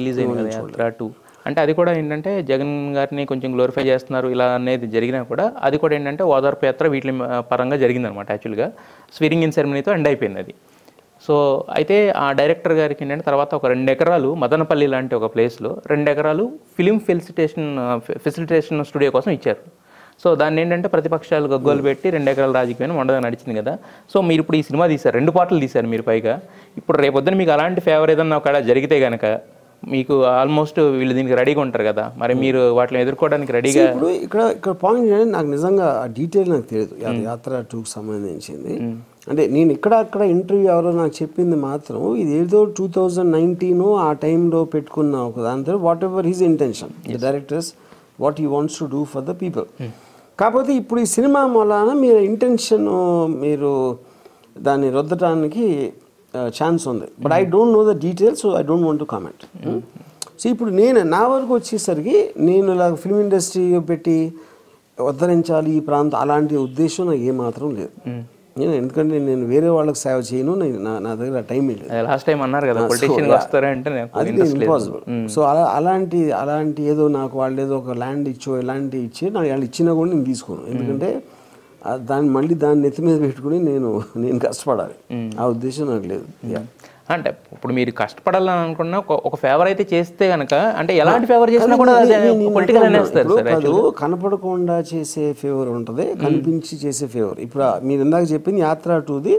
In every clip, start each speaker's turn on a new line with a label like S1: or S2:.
S1: Release అయింది కదా యాత్ర 2. అంటే అది కూడా ఏంటంటే జగన్ గారిని కొంచెం గ్లోరిఫై చేస్తున్నారు ఇలా అనేది జరిగినా కూడా అది కూడా ఏంటంటే ఓదార్పు యాత్ర వీటి పరంగా జరిగిందనమాట. యాక్చువల్గా స్వీరింగ్ ఇన్ సెరమనీతో ఎండ్ అయిపోయింది అది. సో అయితే ఆ డైరెక్టర్ గారికి ఏంటంటే తర్వాత ఒక 2 ఎకరాలు మదనపల్లి లాంటి ఒక ప్లేస్లో 2 ఎకరాలు ఫిలిం ఫెసిలిటేషన్ స్టూడియో కోసం ఇచ్చారు. సో దాన్ని ఏంటంటే ప్రతిపక్షాలు గగ్గోలు పెట్టి 2 ఎకరాల రాజకీయం మొండగా నడిచింది కదా. సో మీరు ఇప్పుడు ఈ సినిమా తీశారు, 2 పాటలు తీశారు మీరు పైగా. ఇప్పుడు రేపొద్దున మీకు అలాంటి ఫేవర్ ఏదన్నా ఒక జరిగితే కనుక మీకు ఆల్మోస్ట్ వీళ్ళు దీనికి రెడీగా ఉంటారు కదా, మరి మీరు వాటిని ఎదుర్కోవడానికి రెడీగా.
S2: ఇప్పుడు ఇక్కడ పాయింట్ ఏంటంటే నాకు నిజంగా ఆ డీటెయిల్ నాకు తెలియదు యాత్ర 2కి సంబంధించింది. అంటే నేను అక్కడ ఇంటర్వ్యూ ఎవరో నాకు చెప్పింది మాత్రం ఇది ఏదో 2019 ఆ టైంలో పెట్టుకున్న ఒక దాంతో what ever his intention the directors what he wants to do for the people. కాకపోతే ఇప్పుడు ఈ సినిమా మూలాన మీరు ఇంటెన్షన్ మీరు దాన్ని రుద్దటానికి ఛాన్స్ ఉంది. But I don't know the details, so I don't want to comment. So ఇప్పుడు నా వరకు వచ్చేసరికి నేను ఇలా ఫిల్మ్ ఇండస్ట్రీ పెట్టి ఉద్ధరించాలి ఈ ప్రాంతం అలాంటి ఉద్దేశం నాకు ఏమాత్రం లేదు. ఎందుకంటే నేను వేరే వాళ్ళకి సేవ చేయను, నా దగ్గర టైం లేదు.
S1: లాస్ట్ టైం అన్నారు కదా పొలిటీషియన్ వస్తారంటే
S2: అది ఇంపాసిబుల్. సో అలాంటి ఏదో నాకు వాళ్ళు ఏదో ఒక ల్యాండ్ ఇలాంటి ఇచ్చి నాకు వాళ్ళు ఇచ్చినా కూడా నేను తీసుకోను. ఎందుకంటే దాన్ని నెత్తి మీద పెట్టుకుని నేను కష్టపడాలి, ఆ ఉద్దేశం నాకు లేదు.
S1: అంటే ఇప్పుడు మీరు కష్టపడాలని అనుకున్నా ఒక ఫేవర్ అయితే చేస్తే కనుక అంటే ఎలాంటి ఫేవర్ చేసినా కూడా పొలిటికల్ అనేస్తారు సార్.
S2: కనపడకుండా చేసే ఫేవర్ ఉంటుంది, కనిపించి చేసే ఫేవర్. ఇప్పుడు మీరు ఇందాక చెప్పింది యాత్ర 2ది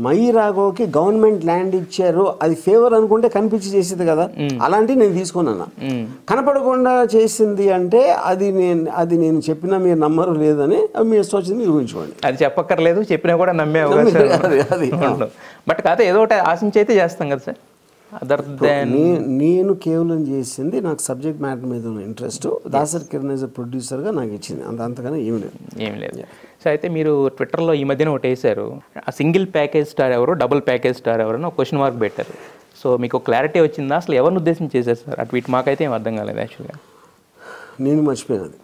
S2: మై రాఘవ్కి గవర్నమెంట్ ల్యాండ్ ఇచ్చారు, అది ఫేవర్ అనుకుంటే కనిపించి చేసేది కదా, అలాంటివి నేను తీసుకున్నాను. కనపడకుండా చేసింది అంటే అది నేను చెప్పినా మీరు నమ్మరు లేదని మీరు వచ్చింది ఊహించుకోండి.
S1: అది చెప్పక్కర్లేదు, చెప్పినా కూడా నమ్మే అవకాశం. బట్ కాకపోతే ఏదో ఒకటి ఆశించి అయితే చేస్తాం కదా సార్. అదర్ దాన్
S2: నేను కేవలం చేసింది నాకు సబ్జెక్ట్ మ్యాటర్ మీద ఉన్న ఇంట్రెస్ట్ దాసరి కిరణ్ యాజ్ ప్రొడ్యూసర్గా నాకు ఇచ్చింది, అంతకన్నా ఏం లేదు.
S1: సో అయితే మీరు ట్విట్టర్లో ఈ మధ్యన ఒకటి వేశారు, ఆ సింగిల్ ప్యాకేజ్ స్టార్ ఎవరు డబుల్ ప్యాకేజ్ స్టార్ ఎవరు అని ఒక క్వశ్చన్ మార్క్ పెట్టారు. సో మీకు క్లారిటీ వచ్చిందా అసలు ఎవరిని ఉద్దేశించి చేశారు సార్? అటు వీటి మాకైతే ఏం అర్థం కాలేదు యాక్చువల్గా.
S2: నేను మర్చిపోయాను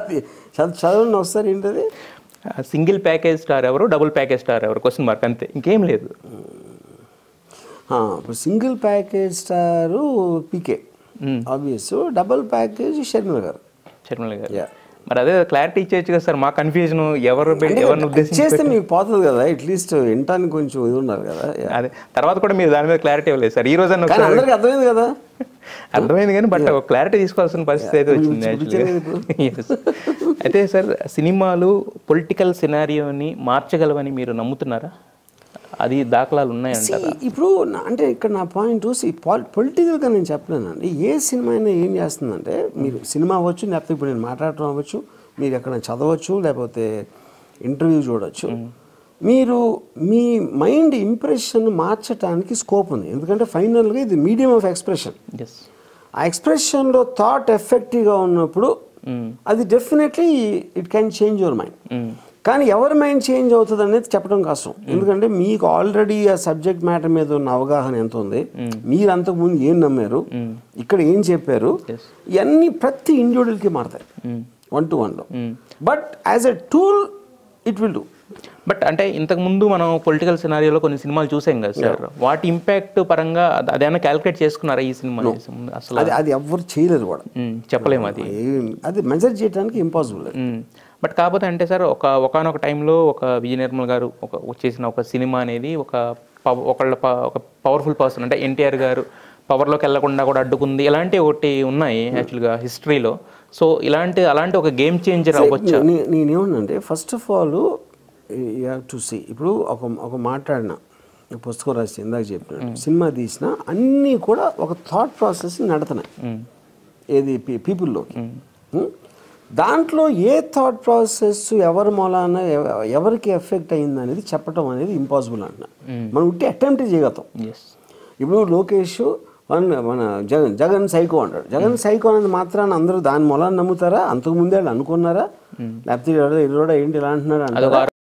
S2: అది చదవండి ఒకసారి. ఏంటది
S1: సింగిల్ ప్యాకేజ్ స్టార్ ఎవరు డబుల్ ప్యాకేజ్ స్టార్ ఎవరు క్వశ్చన్ మార్క్, అంతే, ఇంకేం లేదు.
S2: ఇప్పుడు సింగిల్ ప్యాకేజ్ స్టారు పీకే ఆబ్వియస్, డబుల్ ప్యాకేజ్ షర్మిల గారు.
S1: మరి అదే క్లారిటీ ఇచ్చేయచ్చు కదా సార్, మా కన్ఫ్యూజన్ ఎవరిని ఉద్దేశించి
S2: చేస్తే మీకు పోతుంది కదా, అట్లీస్ట్ వినటానికి కొంచెం ఇది ఉన్నారు కదా.
S1: అదే తర్వాత కూడా మీరు దాని మీద క్లారిటీ ఇవ్వలేదు సార్. ఈ రోజు
S2: అందరికి అర్థమైంది కదా,
S1: అర్థమైంది కానీ బట్ క్లారిటీ తీసుకోవాల్సిన పరిస్థితి అయితే వచ్చింది యాక్చువల్గా. అయితే సార్ సినిమాలు పొలిటికల్ సినారియోని మార్చగలవని మీరు నమ్ముతున్నారా? అది దాఖలాలు ఉన్నాయంటారా?
S2: ఇప్పుడు అంటే ఇక్కడ నా పాయింట్ పొలిటికల్గా నేను చెప్పలేనండి. ఏ సినిమా అయినా ఏం చేస్తుందంటే మీరు సినిమా అవ్వచ్చు, లేకపోతే ఇప్పుడు నేను మాట్లాడటం అవ్వచ్చు, మీరు ఎక్కడ చదవచ్చు, లేకపోతే ఇంటర్వ్యూ చూడవచ్చు, మీరు మీ మైండ్ ఇంప్రెషన్ మార్చడానికి స్కోప్ ఉంది. ఎందుకంటే ఫైనల్గా ఇది మీడియం ఆఫ్ ఎక్స్ప్రెషన్. ఆ ఎక్స్ప్రెషన్లో థాట్ ఎఫెక్టివ్గా ఉన్నప్పుడు అది definitely it can change your mind. కానీ ఎవరి మైండ్ చేంజ్ అవుతుంది అనేది చెప్పడం కష్టం. ఎందుకంటే మీకు ఆల్రెడీ ఆ సబ్జెక్ట్ మ్యాటర్ మీద ఉన్న అవగాహన ఎంత ఉంది, మీరు అంతకుముందు ఏం నమ్మారు, ఇక్కడ ఏం చెప్పారు, ఇవన్నీ ప్రతి ఇండివిజువల్కి మారుతాయి 1 to 1లో. But as a tool it will do.
S1: But అంటే ఇంతకుముందు మనం పొలిటికల్ సినారియోలో కొన్ని సినిమాలు చూసాం కదా సార్, వాటి ఇంపాక్ట్ పరంగా అదేమన్నా క్యాలిక్యులేట్ చేసుకున్నారా ఈ సినిమా?
S2: అసలు అది ఎవ్వరు చేయలేరు కూడా,
S1: చెప్పలేము,
S2: అది మెజర్ చేయడానికి ఇంపాసిబుల్.
S1: బట్ కాకపోతే అంటే సార్ ఒకనొక టైంలో ఒక విజయ నిర్మల్ గారు చేసిన ఒక సినిమా అనేది ఒక పవర్ఫుల్ పర్సన్ అంటే ఎన్టీఆర్ గారు పవర్లోకి వెళ్లకుండా కూడా అడ్డుకుంది, ఇలాంటి ఒకటి ఉన్నాయి యాక్చువల్గా హిస్టరీలో. సో అలాంటి ఒక గేమ్ చేంజర్ అవ్వచ్చు.
S2: నేనేమన్నంటే first of all you have to see. ఇప్పుడు ఒక మాట్లాడిన పుస్తకం రాసి ఇందాక చెప్పిన సినిమా తీసిన అన్నీ కూడా ఒక థాట్ ప్రాసెస్ నడుతున్నాయి ఏది పీపుల్లోకి. దాంట్లో ఏ థాట్ ప్రాసెస్ ఎవరి మూలాన ఎవరికి ఎఫెక్ట్ అయింది అనేది చెప్పడం అనేది ఇంపాసిబుల్ అంటున్నా. మనం ఉట్టి అటెంప్ట్ చేయగలుగుతాం. ఇప్పుడు లోకేష్ మన జగన్ సైకో అంటాడు. జగన్ సైకో అనేది మాత్రాన్ని అందరూ దాని మూలాన్ని నమ్ముతారా? అంతకుముందే వాళ్ళు అనుకున్నారా? లేకపోతే ఏంటి ఇలా అంటున్నారా?